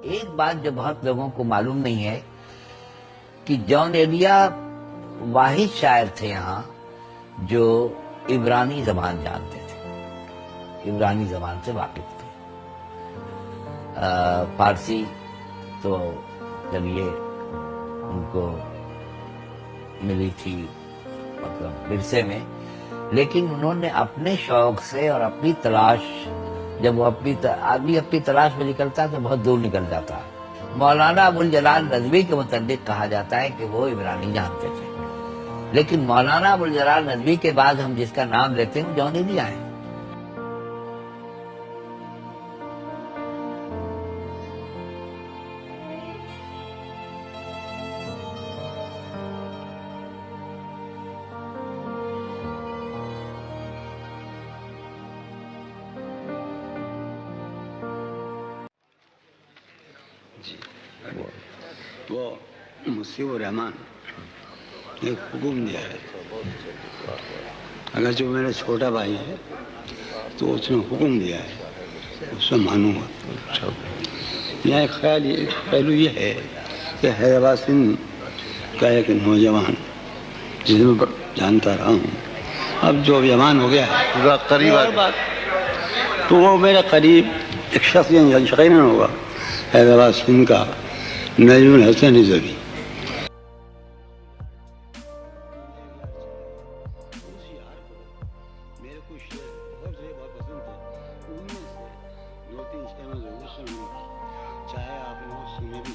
ایک بات جو بہت لوگوں کو معلوم نہیں ہے کہ جان ایلیا واحد شاعر تھے یہاں جو عبرانی زبان جانتے تھے، عبرانی زبان سے واقف تھے۔ فارسی تو جب یہ ان کو ملی تھی مطلب ورثے میں، لیکن انہوں نے اپنے شوق سے اور اپنی تلاش، جب وہ آدمی اپنی تلاش میں نکلتا ہے تو بہت دور نکل جاتا ہے۔ مولانا ابوالجلال ندوی کے متعلق کہا جاتا ہے کہ وہ عبرانی جانتے تھے، لیکن مولانا ابوالجلال ندوی کے بعد ہم جس کا نام لیتے ہیں جان ایلیا ہیں۔ وہ مصیب الرحمان نے ایک حکم دیا ہے، اگر جو میرا چھوٹا بھائی ہے تو اس نے حکم دیا ہے، اس میں مانوں گا۔ یہاں ایک خیال پہلو یہ ہے کہ حیدرآباد سندھ کا ایک نوجوان جسے میں جانتا رہا ہوں، اب جو جوان ہو گیا ہے قریب بات، تو وہ میرے قریب ایک شخص یقیناً ہوگا، حیدرآباد سندھ کا نجم الحسن رضوی۔ میرے کچھ شعر بہت سے بہت پسند تھے، ان میں سے دو تین شعر میں ضرور سنوں گا، چاہے آپ نے وہ سنے بھی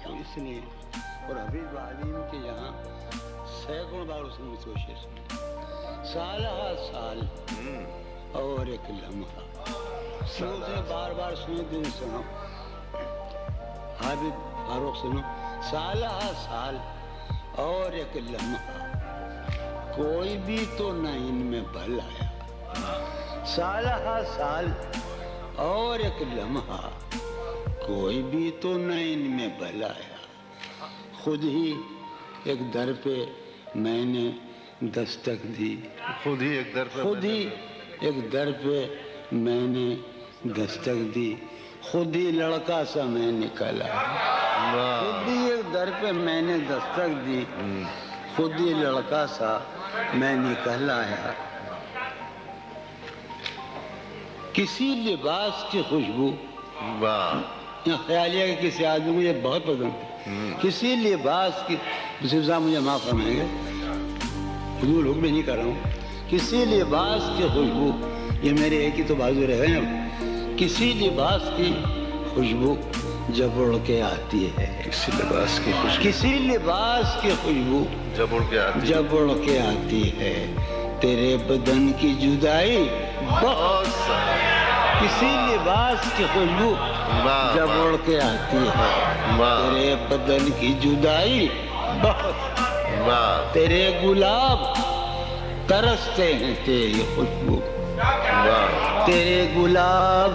تو اس لیے۔ اور حبیب علیم کے یہاں سینکڑوں بار اس نے مجھ سے وہ شعر سنے، سال ہا سال اور ایک لمحہ، اس نے بار بار سنے، دن سنا۔ حابب فاروق سنو، سال ہا سال اور ایک لمحہ، کوئی بھی تو نہ ان میں بھل آیا، سال ہا سال اور ایک لمحہ، کوئی بھی تو نہ ان میں بھل آیا، خود ہی ایک در پہ میں نے دستک دی، خود ہی ایک در پہ خود ہی ایک در پہ میں نے دستک دی، خود ہی لڑکا سا میں نکلا، خود ہی ایک در پہ میں نے دستک دی، خود ہی لڑکا سا میں نکل آیا، کسی لباس کی خوشبو، خیالیہ کہ کسی آدمی مجھے بہت پسند ہے، کسی لباس کی، صرف صاحب مجھے معاف فرمائیں گے، حضور حکم نہیں کر رہا ہوں، کسی لباس کی خوشبو، یہ میرے ایک ہی تو بازو رہے ہیں، کسی لباس کی خوشبو جب اڑ کے آتی ہے، کسی لباس کی خوشبو، کسی لباس کی خوشبو جب اڑ کے آتی، جب اڑ کے آتی ہے، تیرے بدن کی جدائی بہت، کسی لباس کی خوشبو جب اڑ کے آتی ہے، تیرے بدن کی جدائی بہت، تیرے گلاب ترستے ہیں تیری خوشبو، تیرے گلاب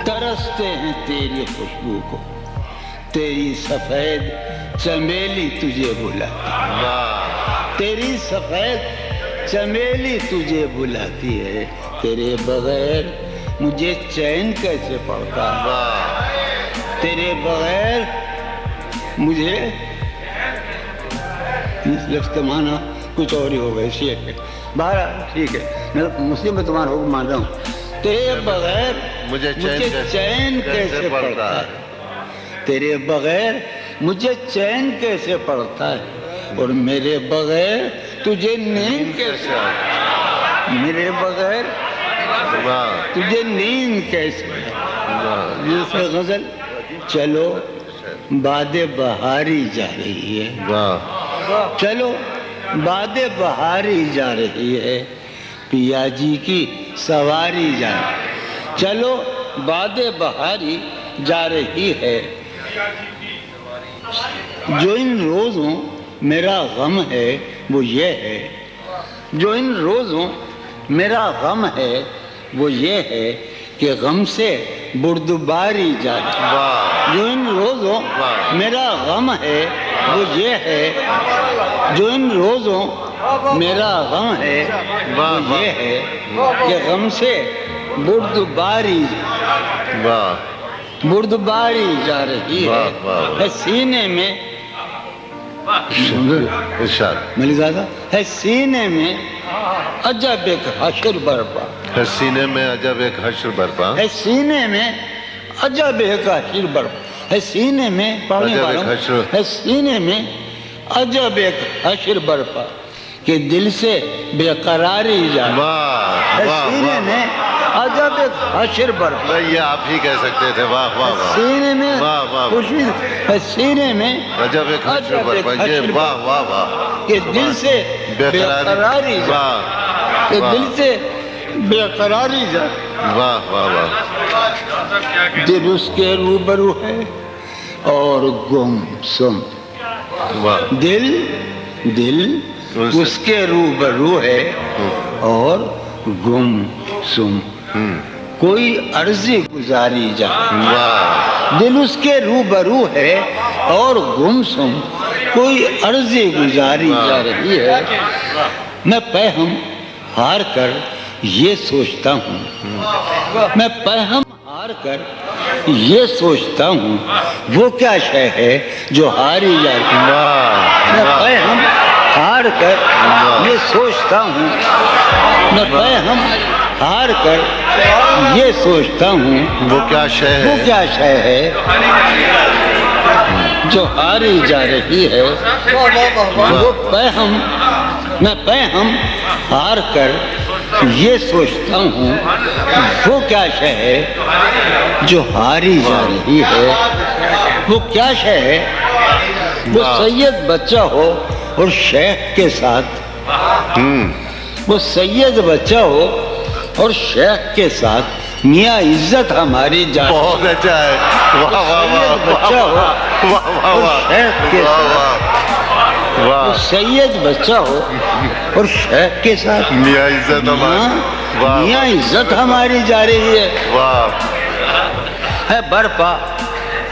ترستے ہیں تیری خوشبو کو، تیری سفید چمیلی تجھے بلاتی، تیری سفید چمیلی تجھے بلاتی ہے، تیرے بغیر مجھے چین کیسے پڑتا ہے، تیرے بغیر مجھے، لفظ کا معنی کچھ اور ہی ہوگا اس شعر میں، بہرحال ٹھیک ہے، میں مسلم میں تمہارا حکم مان رہا ہوں، تیرے بغیر مجھے چین کیسے پڑتا ہے، تیرے بغیر مجھے چین کیسے پڑتا ہے، اور میرے بغیر تجھے نیند کیسے آتی ہے، میرے بغیر تجھے نیند کیسے، دوسرے غزل، چلو باد بہاری جا رہی ہے، چلو باد بہاری جا رہی ہے، پیا جی کی سواری جا رہی ہے، چلو باد بہاری جا رہی ہے، جو ان روزوں میرا غم ہے وہ یہ ہے، جو ان روزوں میرا غم ہے وہ یہ ہے کہ غم سے بردباری جا رہی ہے، جو ان روزوں میرا غم ہے وہ یہ ہے، جو ان روزوں میرا غم ہے وہ یہ ہے کہ غم سے بردباری، بردباری جا رہی ہے، واہ، واہ، واہ۔ ہے سینے میں ارشاد ملک زادہ، ہے سینے میں عجب ایک حشر برپا، ہے سینے میں عجب ایک حشر برپا، ہے سینے میں عجب ایک حشر برپا، ہے سینے میں پڑھنے عجب والا ایک ہوں، حشر۔ ہے سینے میں عجب ایک حشر برپا کہ دل سے بے قراری جا رہی واہ ہے، واہ سینے واہ میں عجب ایک حشر برپا، بھائی یہ آپ ہی کہہ سکتے تھے، واہ واہ واہ، سینے میں واہ واہ خوشی ہے، سینے میں عجب ایک حشر عجب ایک برپا، یہ حشر واہ واہ واہ، کہ دل سے بے قراری جا، واہ کہ واہ دل سے بے قراری جا، واہ واہ واہ، دل اس کے روبرو ہے اور گم سم، واہ دل اس کے روبرو ہے اور گم سم، کوئی عرضی گزاری جا، واہ دل اس کے روبرو ہے اور گم سم، کوئی عرضی گزاری جا رہی ہے، میں پہم ہار کر یہ سوچتا ہوں، میں پہم ہار کر یہ سوچتا ہوں، وہ کیا شے ہے جو ہاری جا رہی ہے، میں واہ پہم ہار کر یہ سوچتا ہوں، میں پہم ہار کر یہ سوچتا ہوں، وہ کیا شے وہ ہے، کیا شے ہے جو ہاری جا رہی ہے، وہ پہم، میں پہم ہار کر یہ سوچتا ہوں، وہ کیا شے ہے جو ہاری جا رہی ہے، وہ کیا شے ہے، وہ سید بچہ ہو اور شیخ کے ساتھ، وہ سید بچہ ہو اور شیخ کے ساتھ، میاں عزت ہماری جان، بہت اچھا ہے، واہ واہ واہ بچہ ہو واہ واہ اور واہ شیخ کے ساتھ، وہ واہ، سید بچہ ہو اور شیخ کے ساتھ، میاں عزت ہماری، واہ میاں عزت ہماری جا رہی ہے، واہ، ہے برپا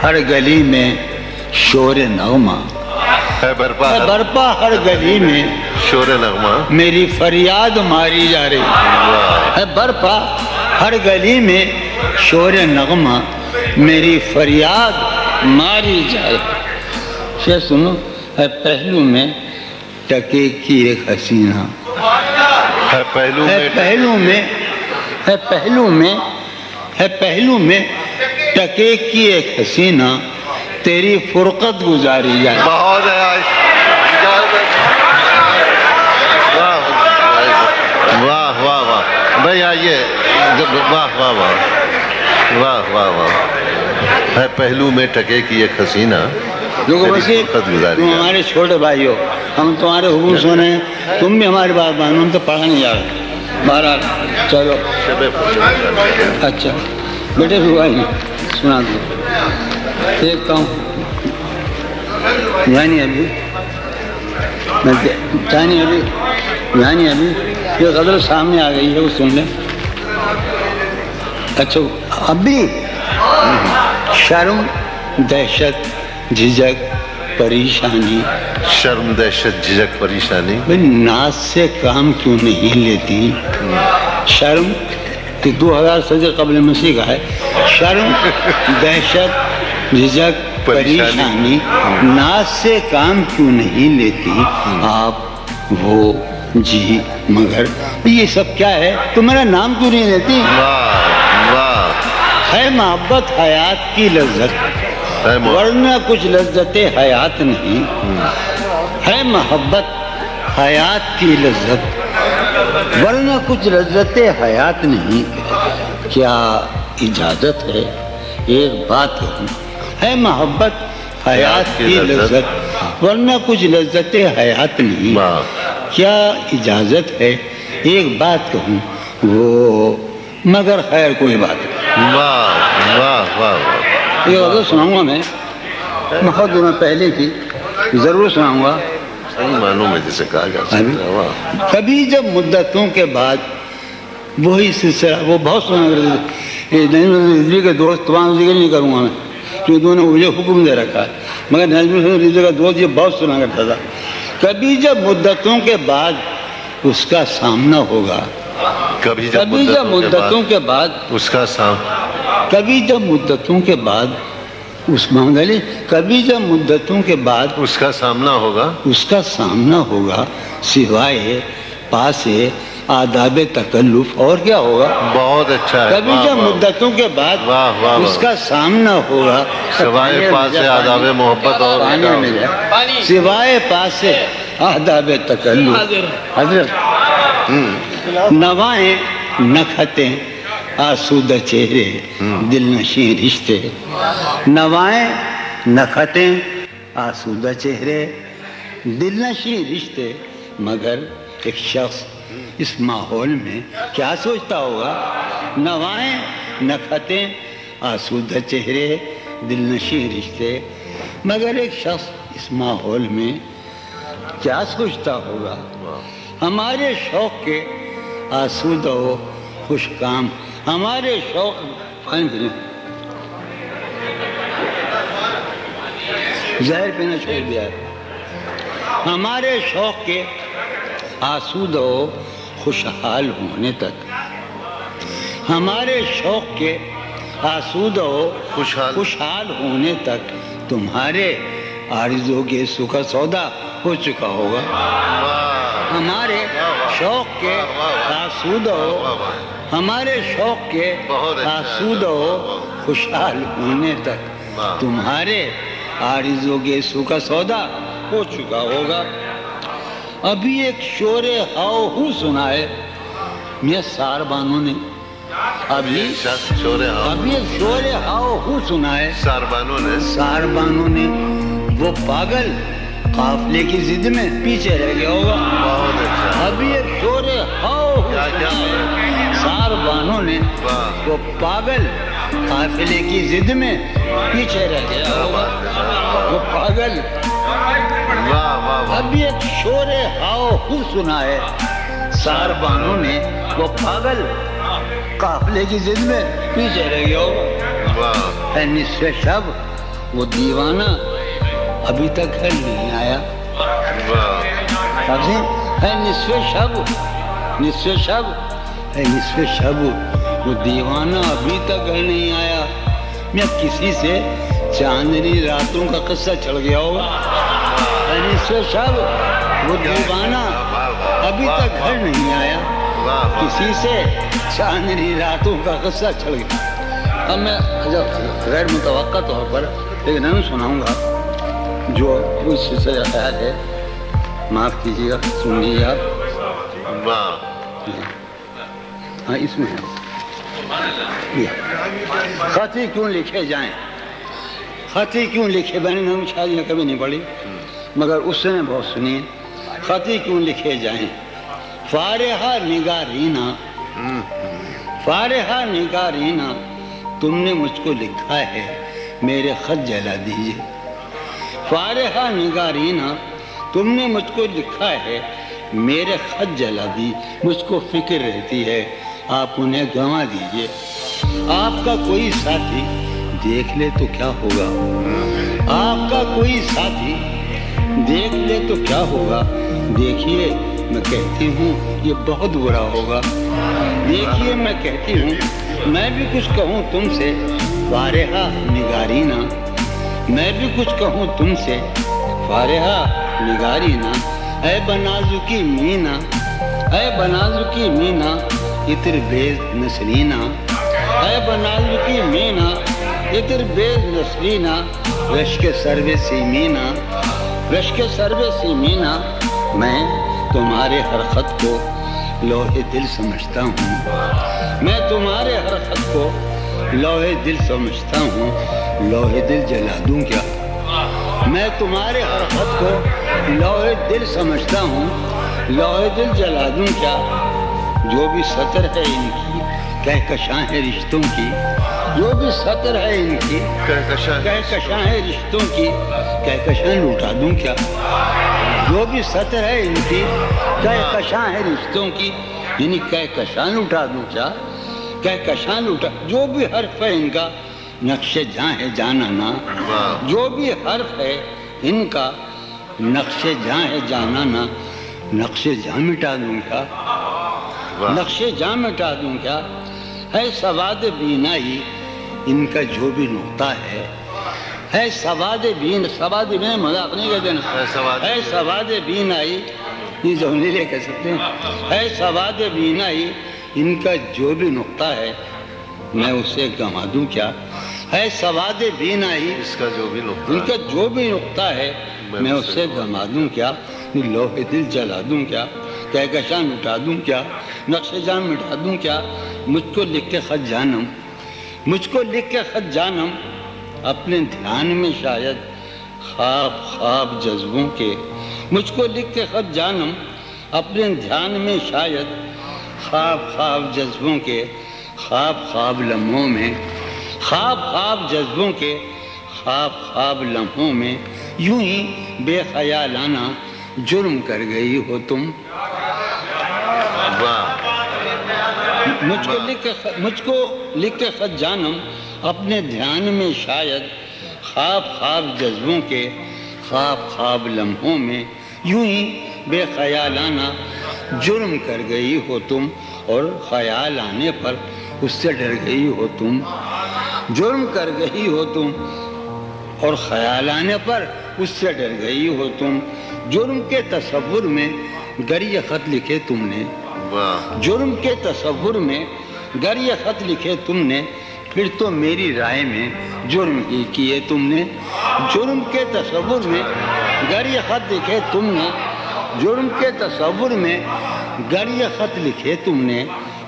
ہر گلی میں شور نغمہ، ہے برپا ہے برپا ہر گلی میں شور نغمہ، میری فریاد ماری جا رہی واہ ہے، برپا ہر گلی میں شور نغمہ میری فریاد ماری جا رہی ہے، شے سنو، ہے پہلو میں ٹکے کی ایک حسینہ، ہے پہلو ہے میں پہلو میں، ہے پہلو میں، ہے پہلو میں ٹکے کی ایک حسینہ تیری فرقت گزاری جائے، بہت ہے آج، واہ واہ واہ واہ بھائی آئیے، واہ واہ واہ واہ واہ واہ، ہے پہلو میں ٹکے کی ایک حسینہ لوگوں تیری وسیع فرقت گزاری تم جائے، ہمارے چھوٹے بھائی ہو، ہم تمہارے حکم سنے ہیں، تم بھی ہماری بات مانو، ہم تو پڑھا نہیں جا رہے، بہرحال چلو اچھا بیٹے بھی بھائی سنا دو، دیکھتا ہوں یعنی ابھی یہ غزل سامنے آ گئی ہے، وہ سن لیں، اچھا ابھی شرم دہشت جھجک پریشانی، شرم دہشت جھجک پریشانی، بھئی ناز سے کام کیوں نہیں لیتی، شرم کہ 2000 صدی قبل مسیح کا ہے، شرم دہشت جھجک پریشانی، ناز سے کام کیوں نہیں لیتی آپ وہ جی مگر، یہ سب کیا ہے، تم میرا نام کیوں نہیں لیتی، واہ واہ، ہے محبت حیات کی لذت، ہے ورنہ کچھ لذت حیات نہیں، ہے محبت حیات کی لذت ورنہ کچھ لذت حیات نہیں، کیا اجازت ہے ایک بات کہوں، ہے محبت حیات کی لذت ورنہ کچھ لذت حیات نہیں، واہ کیا اجازت ہے ایک بات کہوں وہ مگر خیر کوئی بات نہیں، واہ واہ واہ، یہ غزل سناؤں گا میں بہت دنوں پہلے کی، ضرور سناؤں گا، صحیح معنوں میں جسے کہا جا سکتا ہے، واہ کبھی جب مدتوں کے بعد وہی سلسلہ، وہ بہت سنا کرتے تھے، نجم رضوی کے دوست تمام ذکر نہیں کروں گا میں کیونکہ انہوں نے مجھے حکم دے رکھا ہے، مگر نجم رضوی کا دوست یہ بہت سنا کرتا تھا، کبھی جب مدتوں کے بعد اس کا سامنا ہوگا، کبھی کبھی جب مدتوں کے بعد اس کا کبھی جب مدتوں کے بعد اس معاملے کبھی جب مدتوں کے بعد اس کا سامنا ہوگا اس کا سامنا ہوگا سوائے پاسے آداب تکلف اور کیا ہوگا؟ بہت اچھا ہے. کبھی جب مدتوں کے بعد واہ واہ اس کا سامنا ہوگا سوائے پاس آداب محبت اور سوائے پاس آداب تکلف. حضرت نوائیں نکھتیں آسودہ چہرے دل نشیں رشتے. نوائیں نکھتیں آسودہ چہرے دل نشیں رشتے. مگر ایک شخص اس ماحول میں کیا سوچتا ہوگا؟ نوائیں نکھتیں آسودہ چہرے دل نشیں رشتے. مگر ایک شخص اس ماحول میں کیا سوچتا ہوگا؟ ہمارے شوق کے آسودہ و خوش کام ہمارے شوق زہر پینا چھوڑ دیا ہے. ہمارے شوق کے آسودہ و خوشحال ہونے تک ہمارے شوق کے آسودہ و خوشحال ہونے تک تمہارے آرزو کے سکھ سودا ہو چکا ہوگا. ہمارے شوق کے آسودہ و ہمارے شوق کے آسودہ و خوشحال ہونے تک تمہارے آرزو کے سکھ سودا ہو چکا ہوگا. ابھی ایک شور ہاؤ ہو سنا ہے میاں سار بانو نے. ابھی ایک شور ہاؤ ہو سنا ہے سار بانو نے. وہ پاگل قافلے کی ضد میں پیچھے رہ گیا ہوگا. ابھی ایک شور ہاؤ ہو سنا ہے سار بانو نے. وہ پاگل قافلے کی ضد میں پیچھے رہ گیا ہوگا. وہ پاگل. ابھی ایک شور ہاؤ ہو سنا ہے سار بانو نے. وہ پاگل قافلے کی ضد میں پیچھے رہ گیا ہوگا. ہے نصف شب وہ دیوانہ ابھی تک گھر نہیں آیا. ہے نصف شب وہ دیوانہ ابھی تک گھر نہیں آیا. میں کسی سے چاندنی راتوں کا قصہ چڑھ گیا ہوگا. ہے نصف شب وہ دیوانہ ابھی تک گھر نہیں آیا. کسی سے چاندنی راتوں کا قصہ چڑھ گیا. اب میں غیر متوقع طور پر ایک نظم سناؤں گا جو اس سے خیال ہے. معاف کیجیے گا, سن لیجیے آپ. ہاں اس میں ہے خطی کیوں لکھے جائیں. خطی کیوں لکھے, میں نے نظم شادیاں کبھی نہیں پڑھی مگر اس سے میں بہت سنی. خطی کیوں لکھے جائیں فارحہ نگارینا فارحہ نگارینا. تم نے مجھ کو لکھا ہے میرے خط جلا دیجیے. فارحہ نگارینا تم نے مجھ کو لکھا ہے میرے خط جلا دی. مجھ کو فکر رہتی ہے آپ انہیں گنوا دیجیے. آپ کا کوئی ساتھی دیکھ لے تو کیا ہوگا. آپ کا کوئی ساتھی دیکھ لے تو کیا ہوگا. دیکھیے میں کہتی ہوں یہ بہت برا ہوگا. دیکھیے میں کہتی ہوں میں بھی کچھ کہوں تم سے فارحہ نگارینا. میں بھی کچھ کہوں تم سے فارحہ نگارینا. اے بنازکی مینا اے بنازکی مینا اتر بیز نسرینا. اے بنازکی مینا اتر بیز نسرینا. رشک سرو سیمینا رشک سرو سیمینا. میں تمہارے ہر خط کو لوح دل سمجھتا ہوں. میں تمہارے ہر خط کو لوح دل سمجھتا ہوں. لوح دل جلا دوں کیا. میں تمہارے ہر خط کو لوح دل سمجھتا ہوں. لوح دل جلا دوں کیا. جو بھی سطر ہے ان کی کہکشاں ہے رشتوں کی. جو بھی سطر ہے ان کی کہکشاں ہے رشتوں کی. کہکشاں لوٹا دوں کیا. جو بھی سطر ہے ان کی کہکشاں ہے رشتوں کی. یعنی کہکشاں لوٹا دوں کیا. کہکشاں لوٹا. جو بھی حرف ہے ان کا نقش جاں ہے جانانا. جو بھی حرف ہے ان کا نقش جاں ہے جانانا. نقش جاں مٹا دوں کیا. نقش جاں مٹا دوں کیا. ہے سواد بینائی ان کا جو بھی نقطہ ہے سواد بین، سواد بین مذاق نہیں کہتے نا، ہے سواد بین آئی، یہ زونی لے کہہ سکتے ہیں، ہے سواد بین آئی، ان کا جو بھی نقطہ ہے میں اسے گما دوں کیا، ہے سواد بین آئی، اس کا جو بھی نقطہ ان کا جو بھی نقطہ ہے میں اسے گما دوں کیا، لوح دل جلا دوں کیا، کہکشاں مٹا دوں کیا، نقش جان مٹا دوں کیا، مجھ کو لکھ کے خط جانم، مجھ کو لکھ کے خط جانم، اپنے دھیان میں شاید خواب خواب جذبوں کے، مجھ کو لکھ کے خط جانم، اپنے دھیان میں شاید خواب خواب جذبوں کے، خواب خواب لمحوں میں، خواب خواب جذبوں کے، خواب خواب لمحوں میں، یوں ہی بے خیالانہ جرم کر گئی ہو تم، مجھ کو لکھ کے خط جانم، اپنے دھیان میں شاید خواب خواب جذبوں کے، خواب خواب لمحوں میں، یوں ہی بے خیالانہ جرم کر گئی ہو تم، اور خیال آنے پر اس سے ڈر گئی ہو تم، جرم کر گئی ہو تم، اور خیال آنے پر اس سے ڈر گئی ہو تم، جرم کے تصور میں گر یہ خط لکھے تم نے، جرم کے تصور میں گر یہ خط لکھے تم نے، پھر تو میری رائے میں جرم ہی کیے تم نے، جرم کے تصور میں گر یہ خط لکھے تم نے، جرم کے تصور میں گر یہ خط لکھے تم نے،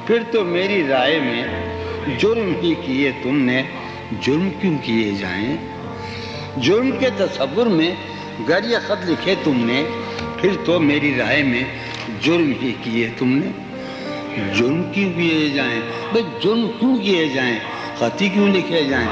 پھر تو میری رائے میں جرم ہی کیے تم نے، جرم کیوں کیے جائیں، جرم کے تصور میں گر یہ خط لکھے تم نے، پھر تو میری رائے میں جرم ہی کیے تم نے، جرم کیوں کیے جائیں، بھئی جرم کیوں کیے جائیں، خط ہی کیوں لکھے جائیں،